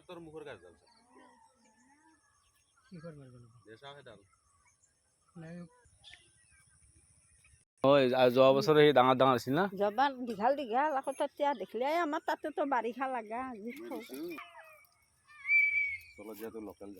তোৰ মুখেৰ কাজ যোৱা বছৰ সেই ডাঙৰ ডাঙৰ আছিল না জবান দীঘল দীঘল আকৌ তেতিয়া দেখিলে আমাৰ তাতেতো বাৰিষা লগা চলো যিহেতু লোকেল